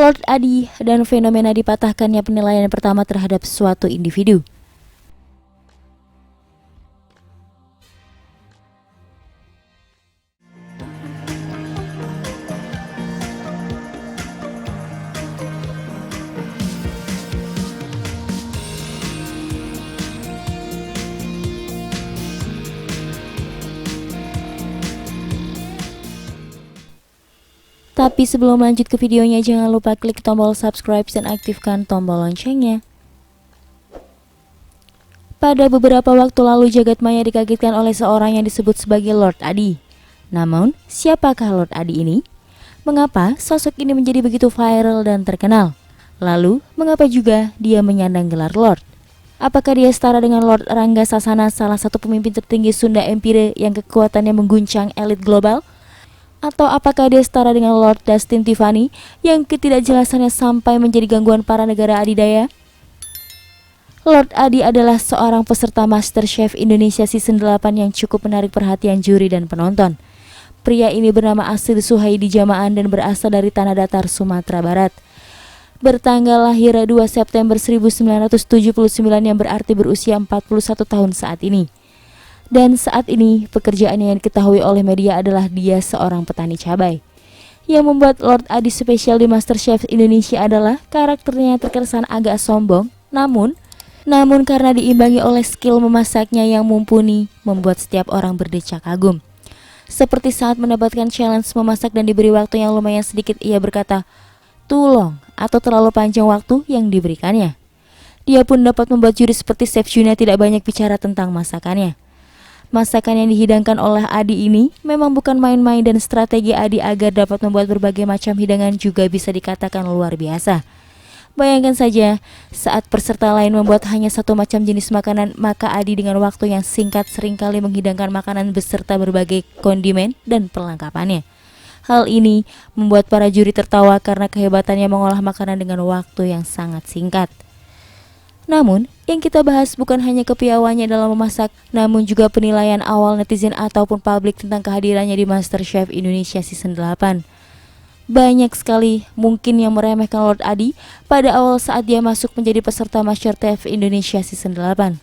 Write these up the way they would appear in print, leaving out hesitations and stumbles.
Lord Adi dan fenomena dipatahkannya penilaian pertama terhadap suatu individu. Tapi sebelum lanjut ke videonya, jangan lupa klik tombol subscribe dan aktifkan tombol loncengnya. Pada beberapa waktu lalu, jagat maya dikagetkan oleh seorang yang disebut sebagai Lord Adi. Namun, siapakah Lord Adi ini? Mengapa sosok ini menjadi begitu viral dan terkenal? Lalu, mengapa juga dia menyandang gelar Lord? Apakah dia setara dengan Lord Rangga Sasana, salah satu pemimpin tertinggi Sunda Empire yang kekuatannya mengguncang elit global? Atau apakah dia setara dengan Lord Dustin Tiffany yang ketidakjelasannya sampai menjadi gangguan para negara adidaya? Lord Adi adalah seorang peserta MasterChef Indonesia Season 8 yang cukup menarik perhatian juri dan penonton. Pria ini bernama asli Suhaidi Jama'an dan berasal dari Tanah Datar, Sumatera Barat. Bertanggal lahir 2 September 1979 yang berarti berusia 41 tahun saat ini. Dan saat ini pekerjaannya yang diketahui oleh media adalah dia seorang petani cabai. Yang membuat Lord Adi spesial di MasterChef Indonesia adalah karakternya yang terkesan agak sombong, namun karena diimbangi oleh skill memasaknya yang mumpuni, membuat setiap orang berdecak kagum. Seperti saat mendapatkan challenge memasak dan diberi waktu yang lumayan sedikit, ia berkata, "Too long," atau terlalu panjang waktu yang diberikannya. Dia pun dapat membuat juri seperti Chef Juna tidak banyak bicara tentang masakannya. Masakan yang dihidangkan oleh Adi ini memang bukan main-main dan strategi Adi agar dapat membuat berbagai macam hidangan juga bisa dikatakan luar biasa. Bayangkan saja, saat peserta lain membuat hanya satu macam jenis makanan, maka Adi dengan waktu yang singkat seringkali menghidangkan makanan beserta berbagai kondimen dan perlengkapannya. Hal ini membuat para juri tertawa karena kehebatannya mengolah makanan dengan waktu yang sangat singkat. Namun, yang kita bahas bukan hanya kepiawaiannya dalam memasak, namun juga penilaian awal netizen ataupun publik tentang kehadirannya di MasterChef Indonesia Season 8. Banyak sekali mungkin yang meremehkan Lord Adi pada awal saat dia masuk menjadi peserta MasterChef Indonesia Season 8.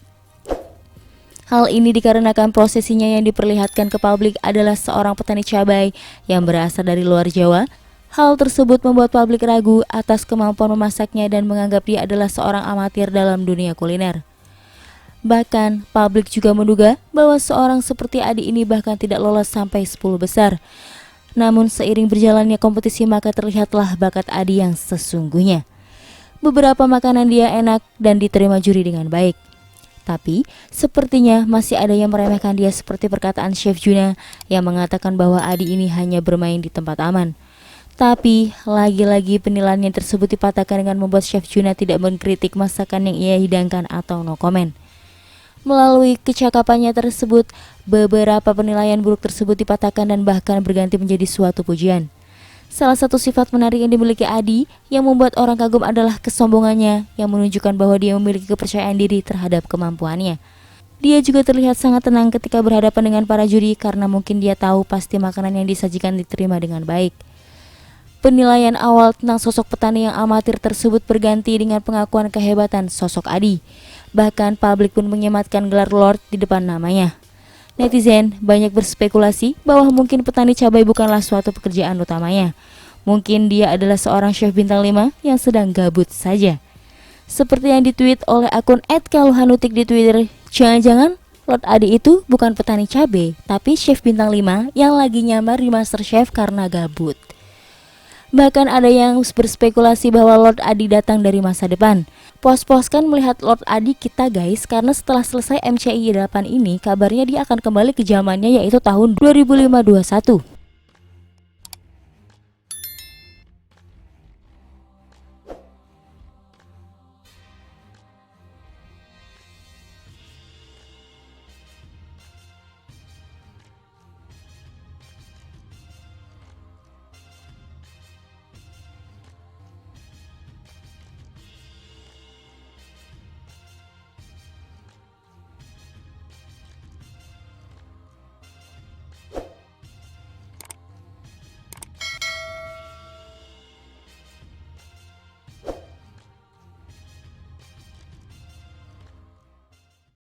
Hal ini dikarenakan prosesinya yang diperlihatkan ke publik adalah seorang petani cabai yang berasal dari luar Jawa. Hal tersebut membuat publik ragu atas kemampuan memasaknya dan menganggap dia adalah seorang amatir dalam dunia kuliner. Bahkan, publik juga menduga bahwa seorang seperti Adi ini bahkan tidak lolos sampai 10 besar. Namun seiring berjalannya kompetisi maka terlihatlah bakat Adi yang sesungguhnya. Beberapa makanan dia enak dan diterima juri dengan baik. Tapi, sepertinya masih ada yang meremehkan dia seperti perkataan Chef Juna yang mengatakan bahwa Adi ini hanya bermain di tempat aman. Tapi, lagi-lagi penilaian tersebut dipatahkan dengan membuat Chef Juna tidak mengkritik masakan yang ia hidangkan atau no comment. Melalui kecakapannya tersebut, beberapa penilaian buruk tersebut dipatahkan dan bahkan berganti menjadi suatu pujian. Salah satu sifat menarik yang dimiliki Adi yang membuat orang kagum adalah kesombongannya yang menunjukkan bahwa dia memiliki kepercayaan diri terhadap kemampuannya. Dia juga terlihat sangat tenang ketika berhadapan dengan para juri karena mungkin dia tahu pasti makanan yang disajikan diterima dengan baik. Penilaian awal tentang sosok petani yang amatir tersebut berganti dengan pengakuan kehebatan sosok Adi. Bahkan publik pun menyematkan gelar Lord di depan namanya. Netizen banyak berspekulasi bahwa mungkin petani cabai bukanlah suatu pekerjaan utamanya. Mungkin dia adalah seorang chef bintang 5 yang sedang gabut saja. Seperti yang ditweet oleh akun @kaluhanutik di Twitter, jangan-jangan Lord Adi itu bukan petani cabai, tapi chef bintang 5 yang lagi nyamar di MasterChef karena gabut. Bahkan ada yang berspekulasi bahwa Lord Adi datang dari masa depan. Pos-poskan melihat Lord Adi kita guys, karena setelah selesai MCI 8 ini kabarnya dia akan kembali ke zamannya yaitu tahun 2021.